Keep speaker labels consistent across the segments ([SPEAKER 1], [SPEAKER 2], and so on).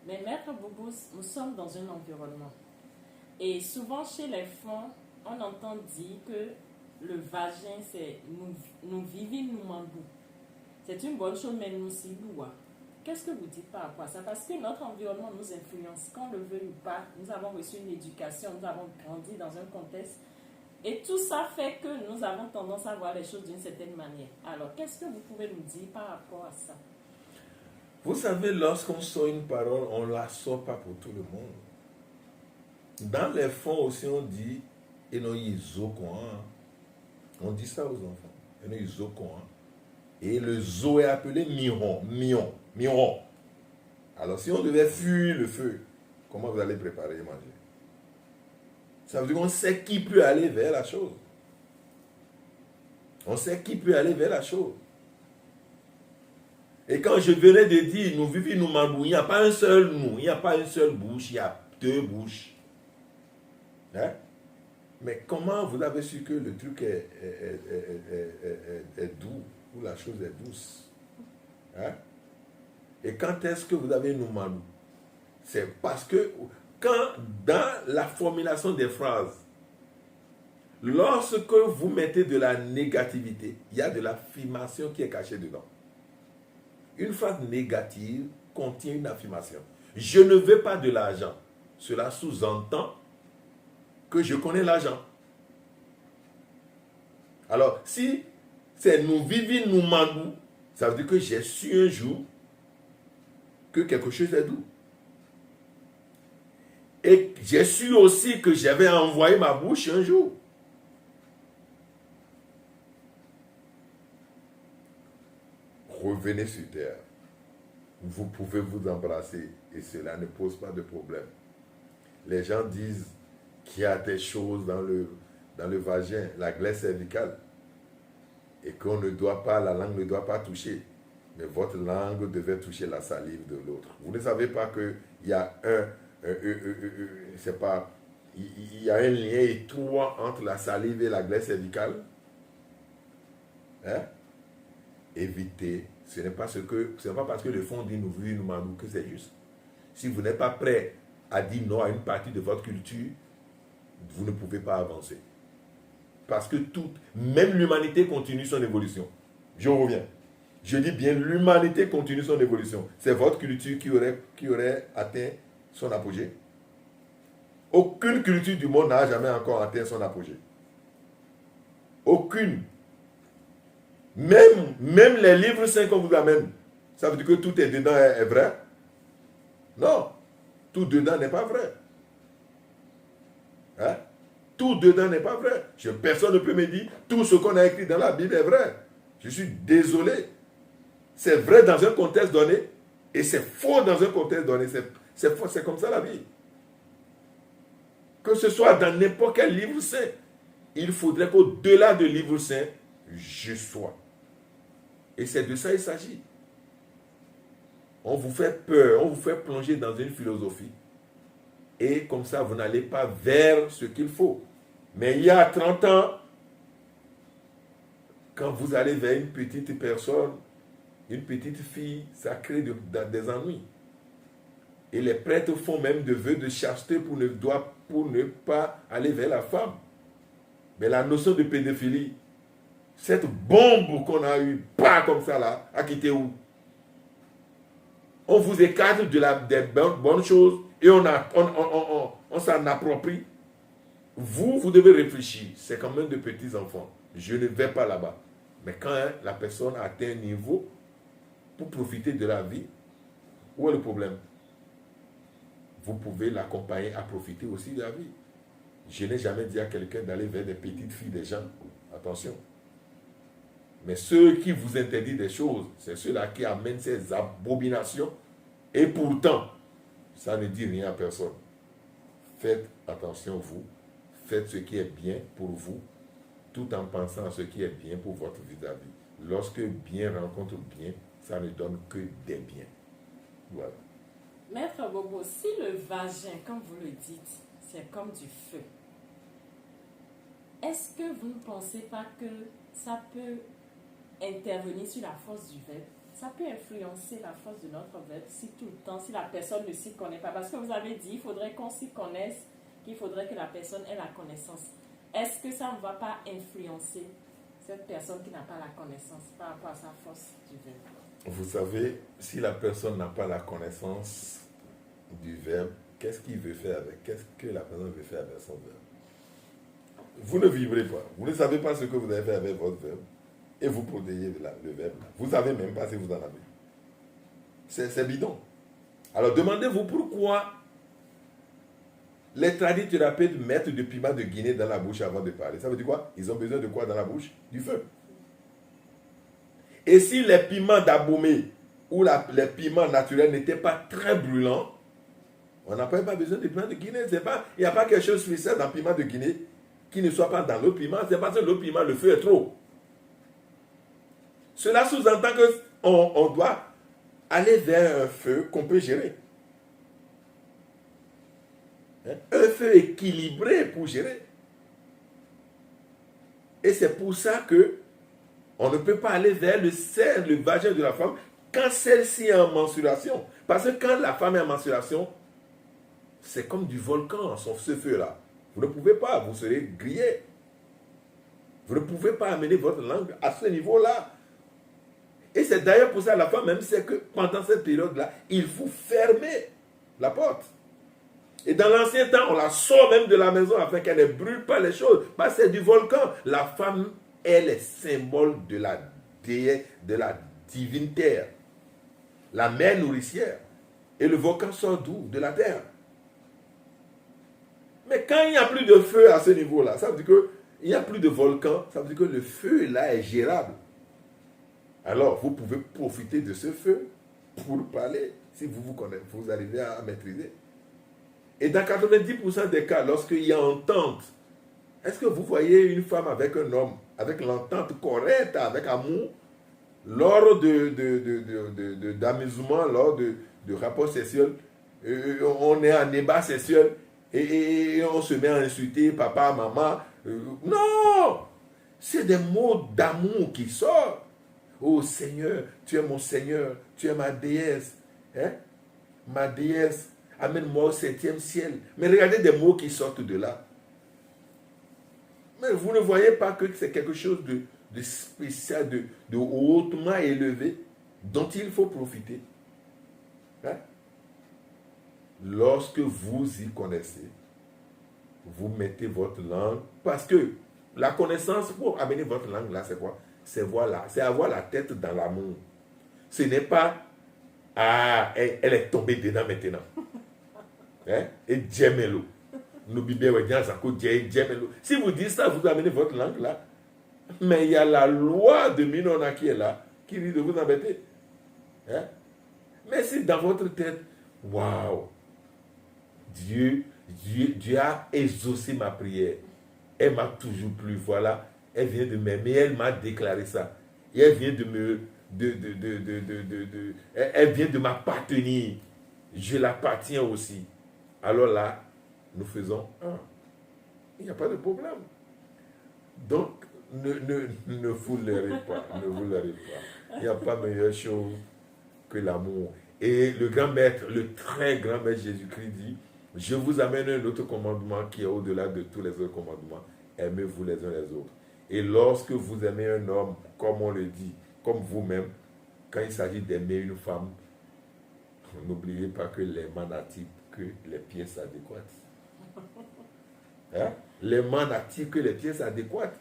[SPEAKER 1] Mais Maître Bobo, nous sommes dans un environnement. Et souvent chez les femmes, on entend dire que le vagin, c'est nous vivons, nous mandou. C'est une bonne chose, mais nous aussi, nous. Qu'est-ce que vous dites par rapport à ça? Parce que notre environnement nous influence, qu'on le veuille ou pas. Nous avons reçu une éducation, nous avons grandi dans un contexte. Et tout ça fait que nous avons tendance à voir les choses d'une certaine manière. Alors, qu'est-ce que vous pouvez nous dire par rapport à ça?
[SPEAKER 2] Vous savez, lorsqu'on sort une parole, on ne la sort pas pour tout le monde. Dans les fonds aussi, on dit et non, on dit ça aux enfants. Et non, et le zo est appelé miron. Alors, si on devait fuir le feu, comment vous allez préparer et manger? Ça veut dire qu'on sait qui peut aller vers la chose. On sait qui peut aller vers la chose. Et quand je venais de dire, nous vivons, nous mambou, il n'y a pas un seul nous, il n'y a pas une seule bouche, il y a deux bouches. Hein? Mais comment vous avez su que le truc est doux, ou la chose est douce? Hein? Et quand est-ce que vous avez nous mambou? C'est parce que, quand dans la formulation des phrases, lorsque vous mettez de la négativité, il y a de l'affirmation qui est cachée dedans. Une phrase négative contient une affirmation. Je ne veux pas de l'argent. Cela sous-entend que je connais l'argent. Alors, si c'est nous vivons, nous mandou, ça veut dire que j'ai su un jour que quelque chose est doux. Et j'ai su aussi que j'avais envoyé ma bouche un jour. Revenez sur terre. Vous pouvez vous embrasser et cela ne pose pas de problème. Les gens disent qu'il y a des choses dans le vagin, la glaise cervicale, et qu'on ne doit pas, la langue ne doit pas toucher. Mais votre langue devait toucher la salive de l'autre. Vous ne savez pas qu'il y a il y a un lien étroit entre la salive et la glaise cervicale? Hein? Évitez. Ce n'est pas parce que le fond dit nous vivons, nous mandou que c'est juste. Si vous n'êtes pas prêt à dire non à une partie de votre culture, vous ne pouvez pas avancer. Parce que même l'humanité continue son évolution. Je reviens. Je dis bien, l'humanité continue son évolution. C'est votre culture qui aurait atteint son apogée. Aucune culture du monde n'a jamais encore atteint son apogée. Aucune. Même les livres saints qu'on vous amène, ça veut dire que tout est dedans est vrai? Non. Tout dedans n'est pas vrai. Hein? Tout dedans n'est pas vrai. Personne ne peut me dire tout ce qu'on a écrit dans la Bible est vrai. Je suis désolé. C'est vrai dans un contexte donné et c'est faux dans un contexte donné. C'est faux, c'est comme ça la vie. Que ce soit dans n'importe quel livre saint, il faudrait qu'au-delà du livre saint, je sois. Et c'est de ça qu'il s'agit. On vous fait peur, on vous fait plonger dans une philosophie. Et comme ça, vous n'allez pas vers ce qu'il faut. Mais il y a 30 ans, quand vous allez vers une petite personne, une petite fille, ça crée des ennuis. Et les prêtres font même des vœux de chasteté pour ne pas aller vers la femme. Mais la notion de pédophilie, cette bombe qu'on a eue, pas comme ça là, a quitté où? On vous écarte des bonnes choses et on s'en approprie. Vous devez réfléchir. C'est quand même de petits enfants. Je ne vais pas là-bas. Mais quand la personne atteint un niveau pour profiter de la vie, où est le problème? Vous pouvez l'accompagner à profiter aussi de la vie. Je n'ai jamais dit à quelqu'un d'aller vers des petites filles des gens. Attention. Mais ceux qui vous interdisent des choses, c'est ceux-là qui amènent ces abominations. Et pourtant, ça ne dit rien à personne. Faites attention, vous. Faites ce qui est bien pour vous, tout en pensant à ce qui est bien pour votre vis-à-vis. Lorsque bien rencontre bien, ça ne donne que des biens. Voilà.
[SPEAKER 1] Maître Bobo, si le vagin, comme vous le dites, c'est comme du feu, est-ce que vous ne pensez pas que ça peut intervenir sur la force du verbe? ça peut influencer la force de notre verbe si tout le temps, si la personne ne s'y connaît pas. Parce que vous avez dit, il faudrait qu'on s'y connaisse, qu'il faudrait que la personne ait la connaissance. Est-ce que ça ne va pas influencer cette personne qui n'a pas la connaissance par rapport à sa force du verbe?
[SPEAKER 2] Vous savez, si la personne n'a pas la connaissance du verbe, qu'est-ce qu'il veut faire avec? Qu'est-ce que la personne veut faire avec son verbe? Vous ne vibrez pas. Vous ne savez pas ce que vous avez fait avec votre verbe. Et vous protégez le verbe. Vous ne savez même pas si vous en avez. C'est bidon. Alors demandez-vous pourquoi les tradithérapeutes mettent du piment de Guinée dans la bouche avant de parler. Ça veut dire quoi? Ils ont besoin de quoi dans la bouche? Du feu. Et si les piments d'Abomey ou les piments naturels n'étaient pas très brûlants, on n'a pas besoin de piment de Guinée. Il n'y a pas quelque chose de spécial dans le piment de Guinée qui ne soit pas dans l'autre piment. C'est parce que l'autre piment, le feu est trop. Cela sous-entend qu'on doit aller vers un feu qu'on peut gérer. Un feu équilibré pour gérer. Et c'est pour ça que on ne peut pas aller vers le vagin de la femme quand celle-ci est en menstruation. Parce que quand la femme est en menstruation, c'est comme du volcan, ce feu-là. Vous ne pouvez pas, vous serez grillé. Vous ne pouvez pas amener votre langue à ce niveau-là. Et c'est d'ailleurs pour ça la femme même sait que pendant cette période-là, il faut fermer la porte. Et dans l'ancien temps, on la sort même de la maison afin qu'elle ne brûle pas les choses. Parce que c'est du volcan. La femme est le symbole de la déesse, de la divine terre. La mère nourricière. Et le volcan sort d'où? De la terre. Mais quand il n'y a plus de feu à ce niveau-là, ça veut dire qu'il n'y a plus de volcan, ça veut dire que le feu là est gérable. Alors, vous pouvez profiter de ce feu pour parler, si vous connaissez, vous arrivez à maîtriser. Et dans 90% des cas, lorsqu'il y a entente, est-ce que vous voyez une femme avec un homme, avec l'entente correcte, avec amour, lors d'amusement, lors de rapports sexuels, on est en débat sexuel et on se met à insulter papa, maman. Non! C'est des mots d'amour qui sortent. Oh Seigneur, tu es mon Seigneur, tu es ma déesse. Hein? Ma déesse, amène-moi au 7e ciel. Mais regardez des mots qui sortent de là. Mais vous ne voyez pas que c'est quelque chose de spécial, de hautement élevé, dont il faut profiter. Hein? Lorsque vous y connaissez, vous mettez votre langue, parce que la connaissance pour amener votre langue là, c'est quoi? C'est avoir la tête dans l'amour. Ce n'est pas, elle est tombée dedans maintenant. Hein? Et Djemelo. Si vous dites ça, vous amenez votre langue là. Mais il y a la loi de Minona qui est là, qui dit de vous embêter. Hein? Mais si dans votre tête, waouh, Dieu a exaucé ma prière. Elle m'a toujours plu, voilà. Elle vient de m'aimer, elle m'a déclaré ça. Et elle vient elle vient de m'appartenir. Je l'appartiens aussi. Alors là, nous faisons un. Il n'y a pas de problème. Donc, ne vous leurrez pas. Ne vous leurrez pas. Il n'y a pas meilleure chose que l'amour. Et le grand maître, le très grand maître Jésus-Christ dit, je vous amène un autre commandement qui est au-delà de tous les autres commandements. Aimez-vous les uns les autres. Et lorsque vous aimez un homme, comme on le dit, comme vous-même, quand il s'agit d'aimer une femme, n'oubliez pas que l'aimant n'attire que les pièces adéquates. Hein? L'aimant n'attire que les pièces adéquates.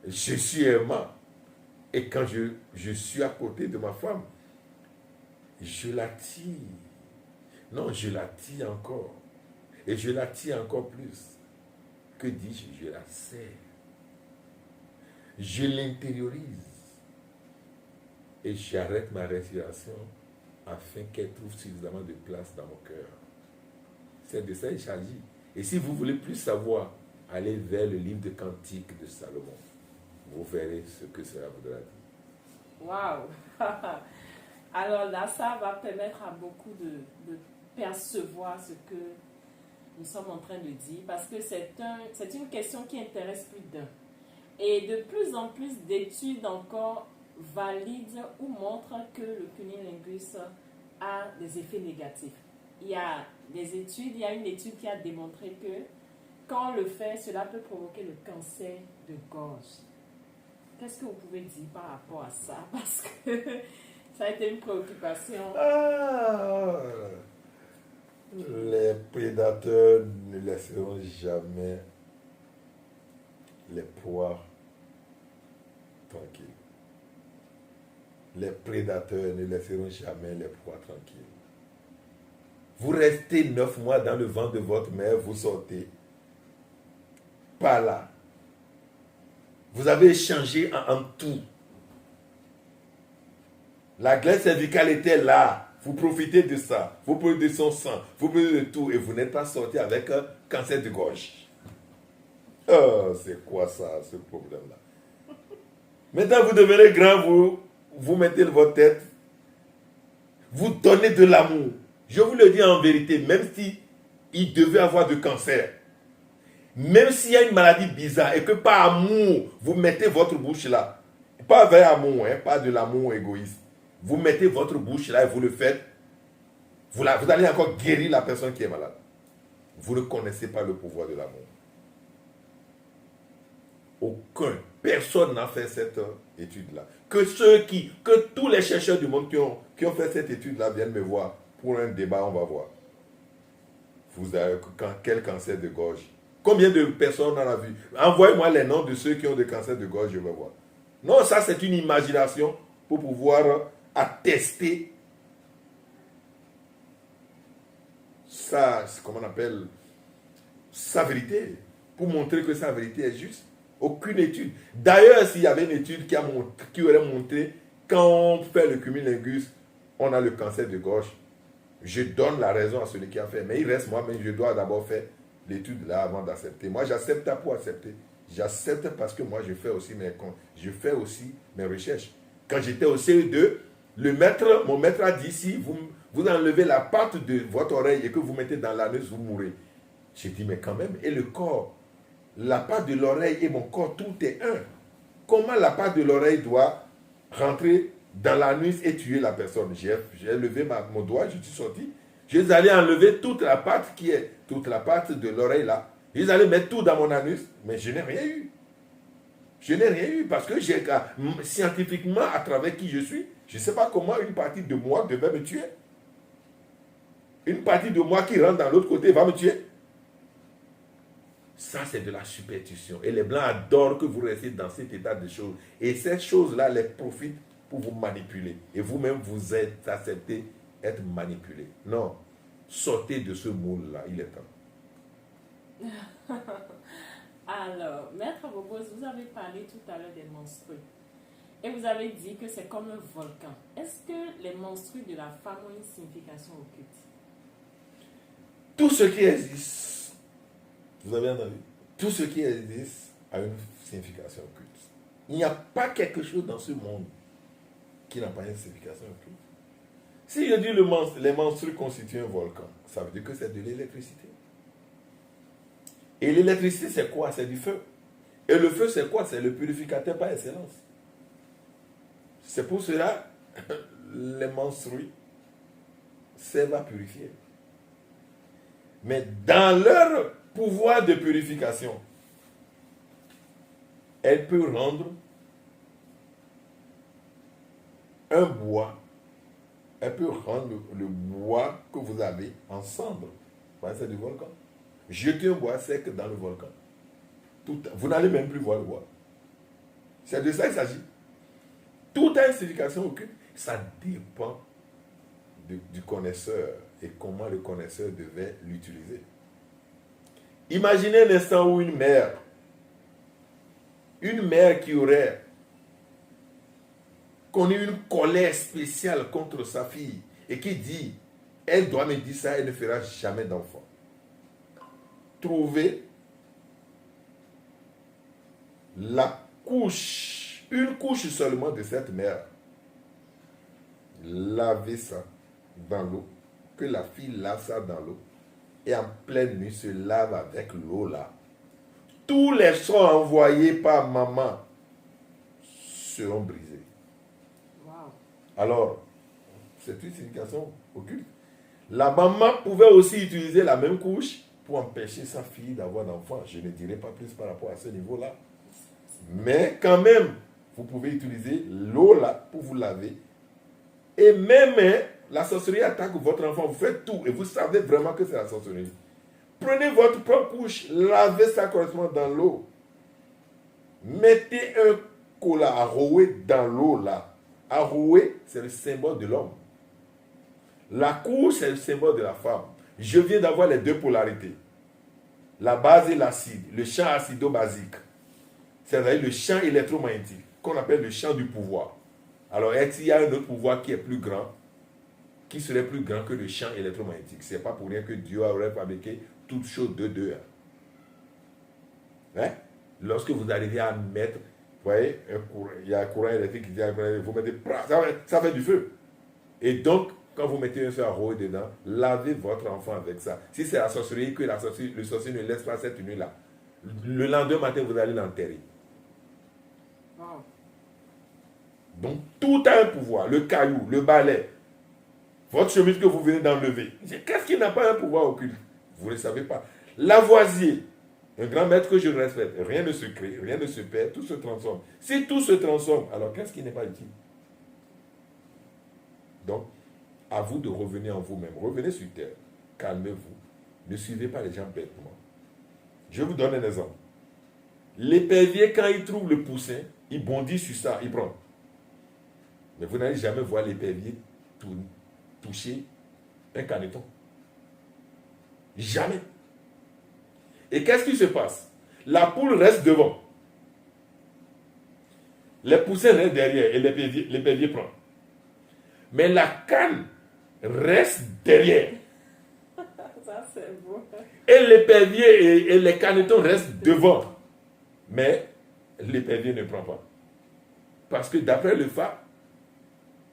[SPEAKER 2] Je suis aimant. Et quand je suis à côté de ma femme, je l'attire. Non, je l'attire encore. Et je l'attire encore plus. Que dis-je? Je la serre. Je l'intériorise. Et j'arrête ma respiration afin qu'elle trouve suffisamment de place dans mon cœur. C'est de ça qu'il s'agit. Et si vous voulez plus savoir, allez vers le livre de Cantiques de Salomon. Vous verrez ce que cela voudra dire.
[SPEAKER 1] Waouh! Alors là, ça va permettre à beaucoup de percevoir ce que nous sommes en train de dire, parce que c'est une question qui intéresse plus d'un. Et de plus en plus d'études encore valide ou montre que le cunnilingus a des effets négatifs. Il y a une étude qui a démontré que quand on le fait, cela peut provoquer le cancer de gorge. Qu'est-ce que vous pouvez dire par rapport à ça? Parce que ça a été une préoccupation.
[SPEAKER 2] Les prédateurs ne laisseront jamais les proies tranquilles. Les prédateurs ne laisseront jamais les proies tranquilles. Vous restez 9 mois dans le ventre de votre mère, vous sortez par là. Vous avez échangé en tout. La glande cervicale était là. Vous profitez de ça. Vous prenez de son sang. Vous prenez de tout. Et vous n'êtes pas sorti avec un cancer de gorge. Oh, c'est quoi ça, ce problème-là? Maintenant, vous devenez grand, vous mettez votre tête. Vous donnez de l'amour. Je vous le dis en vérité, même si il devait avoir de cancer, même s'il y a une maladie bizarre et que par amour, vous mettez votre bouche là, pas avec amour, pas de l'amour égoïste, vous mettez votre bouche là et vous le faites, vous allez encore guérir la personne qui est malade. Vous ne connaissez pas le pouvoir de l'amour. Personne n'a fait cette étude-là. Que tous les chercheurs du monde qui ont fait cette étude-là viennent me voir. Pour un débat, on va voir. Vous avez quel cancer de gorge? Combien de personnes on en a vu? Envoyez-moi les noms de ceux qui ont des cancers de gorge, je vais voir. Non, ça c'est une imagination pour pouvoir attester ça, comment on appelle, sa vérité, pour montrer que sa vérité est juste. Aucune étude. D'ailleurs, s'il y avait une étude qui aurait montré quand on fait le cunnilingus, on a le cancer de gorge, je donne la raison à celui qui a fait. Mais il reste moi-même, je dois d'abord faire l'étude là avant d'accepter. Moi, j'accepte pour accepter. J'accepte parce que moi, je fais aussi mes recherches. Quand j'étais au CE2, mon maître a dit, si vous enlevez la patte de votre oreille et que vous mettez dans l'anus, vous mourrez. J'ai dit, mais quand même, et le corps, la patte de l'oreille et mon corps, tout est un. Comment la patte de l'oreille doit rentrer dans l'anus et tuer la personne? J'ai levé mon doigt, je suis sorti. Je suis allé enlever toute la patte de l'oreille là. Je suis allé mettre tout dans mon anus, mais je n'ai rien eu. Je n'ai rien eu parce que scientifiquement, à travers qui je suis, je ne sais pas comment une partie de moi devait me tuer. Une partie de moi qui rentre dans l'autre côté va me tuer. Ça, c'est de la superstition. Et les Blancs adorent que vous restiez dans cet état de choses. Et ces choses-là les profitent pour vous manipuler. Et vous-même, vous êtes accepté être manipulé. Non. Sortez de ce moule-là. Il est temps.
[SPEAKER 1] Alors, Maître Bobos, vous avez parlé tout à l'heure des menstrues. Et vous avez dit que c'est comme un volcan. Est-ce que les menstrues de la femme ont une signification occulte?
[SPEAKER 2] Tout ce qui existe, vous avez entendu, tout ce qui existe a une signification occulte. Il n'y a pas quelque chose dans ce monde qui n'a pas une signification occulte. Si je dis les menstrues constituent un volcan, ça veut dire que c'est de l'électricité. Et l'électricité, c'est quoi? C'est du feu. Et le feu, c'est quoi? C'est le purificateur par excellence. C'est pour cela les menstrues servent à purifier. Mais dans leur pouvoir de purification, elle peut rendre un bois, elle peut rendre le bois que vous avez en cendre. C'est du volcan. Jetez un bois sec dans le volcan. Vous n'allez même plus voir le bois. C'est de ça qu'il s'agit. Tout a une signification occulte. Ça dépend du connaisseur et comment le connaisseur devait l'utiliser. Imaginez un instant où une mère qui aurait connu une colère spéciale contre sa fille et qui dit, elle doit me dire ça, elle ne fera jamais d'enfant. Trouvez une couche seulement de cette mère. Lavez ça dans l'eau, que la fille lave ça dans l'eau, et en pleine nuit se lave avec l'eau là. Tous les sons envoyés par maman seront brisés. Alors, c'est une signification occulte. La maman pouvait aussi utiliser la même couche pour empêcher sa fille d'avoir d'enfant. Je ne dirai pas plus par rapport à ce niveau-là. Mais quand même, vous pouvez utiliser l'eau là pour vous laver. Et même la sorcellerie attaque votre enfant. Vous faites tout et vous savez vraiment que c'est la sorcellerie. Prenez votre propre couche, lavez ça correctement dans l'eau. Mettez un cola aroué dans l'eau là. Aroué, c'est le symbole de l'homme. La couche, c'est le symbole de la femme. Je viens d'avoir les deux polarités. La base et l'acide, le champ acido-basique. C'est-à-dire le champ électromagnétique, qu'on appelle le champ du pouvoir. Alors, est-ce qu'il y a un autre pouvoir qui est plus grand, qui serait plus grand que le champ électromagnétique? Ce n'est pas pour rien que Dieu aurait fabriqué toutes choses de deux. Hein? Lorsque vous arrivez à mettre, vous voyez, il y a un courant électrique qui dit, vous mettez, ça fait du feu. Et donc, quand vous mettez un feu à rouer dedans, lavez votre enfant avec ça. Si c'est la sorcellerie, que le sorcier ne laisse pas cette nuit-là, le lendemain matin, vous allez l'enterrer.
[SPEAKER 1] Wow.
[SPEAKER 2] Donc, tout a un pouvoir. Le caillou, le balai, votre chemise que vous venez d'enlever. Qu'est-ce qui n'a pas un pouvoir occulte? Vous ne le savez pas. Lavoisier, un grand maître que je respecte, rien ne se crée, rien ne se perd, tout se transforme. Si tout se transforme, alors qu'est-ce qui n'est pas utile? Donc, à vous de revenir en vous-même. Revenez sur terre. Calmez-vous. Ne suivez pas les gens bêtement. Je vous donne un exemple. L'épervier, quand il trouve le poussin, il bondit sur ça, il prend. Mais vous n'allez jamais voir l'épervier toucher un caneton. Jamais. Et qu'est-ce qui se passe? La poule reste devant. Les poussins restent derrière et l'épervier prend. Mais la canne reste derrière.
[SPEAKER 1] Ça, c'est beau.
[SPEAKER 2] Et l'épervier et les canetons restent devant. Mais l'épervier ne prend pas. Parce que d'après le FA,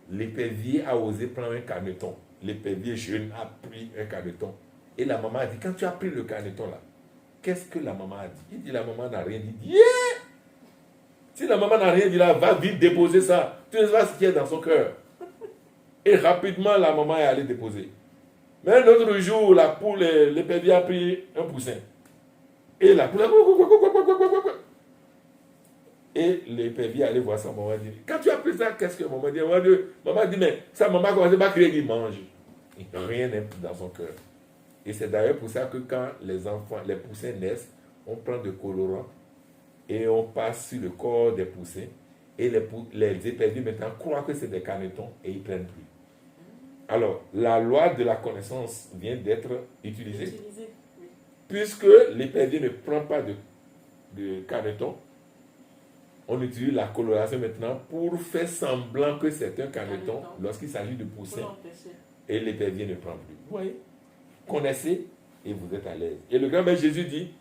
[SPEAKER 2] l'épervier a osé prendre un caneton. L'épervier jeune a pris un caneton. Et la maman a dit, quand tu as pris le caneton là, qu'est-ce que la maman a dit? Il dit, la maman n'a rien dit. Yeah! Si la maman n'a rien dit là, va vite déposer ça. Tu ne sais pas ce qu'il y a dans son cœur. Et rapidement, la maman est allée déposer. Mais un autre jour, la poule, l'épervier a pris un poussin. Et la poule a... Et l'épervier allait voir sa maman et dit, quand tu as pris ça, qu'est-ce que maman dit? Maman dit, mais sa maman a commencé à crier, il mange. Rien n'est dans son cœur. Et c'est d'ailleurs pour ça que quand les enfants, les poussins naissent, on prend de colorant et on passe sur le corps des poussins. Et les éperviers maintenant croient que c'est des canetons et ils ne prennent plus. Alors, la loi de la connaissance vient d'être utilisée.
[SPEAKER 1] Oui.
[SPEAKER 2] Puisque l'épervier ne prend pas de caneton, on utilise la coloration maintenant pour faire semblant que c'est un caneton lorsqu'il s'agit de poussins. Et l'épervier ne prend plus. Vous voyez? Connaissez et vous êtes à l'aise. Et le grand-mère Jésus dit,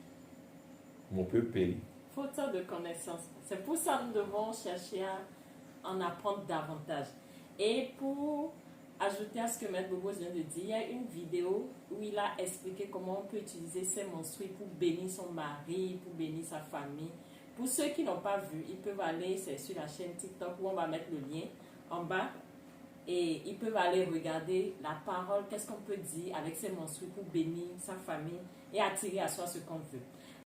[SPEAKER 2] mon peuple périt.
[SPEAKER 1] Faute de connaissance. C'est pour ça que nous devons chercher à en apprendre davantage. Et pour ajouter à ce que Maître Bobo vient de dire, il y a une vidéo où il a expliqué comment on peut utiliser ses menstrues pour bénir son mari, pour bénir sa famille. Pour ceux qui n'ont pas vu, ils peuvent aller, c'est sur la chaîne TikTok où on va mettre le lien en bas. Et ils peuvent aller regarder la parole, qu'est-ce qu'on peut dire avec ses menstrues pour bénir sa famille et attirer à soi ce qu'on veut.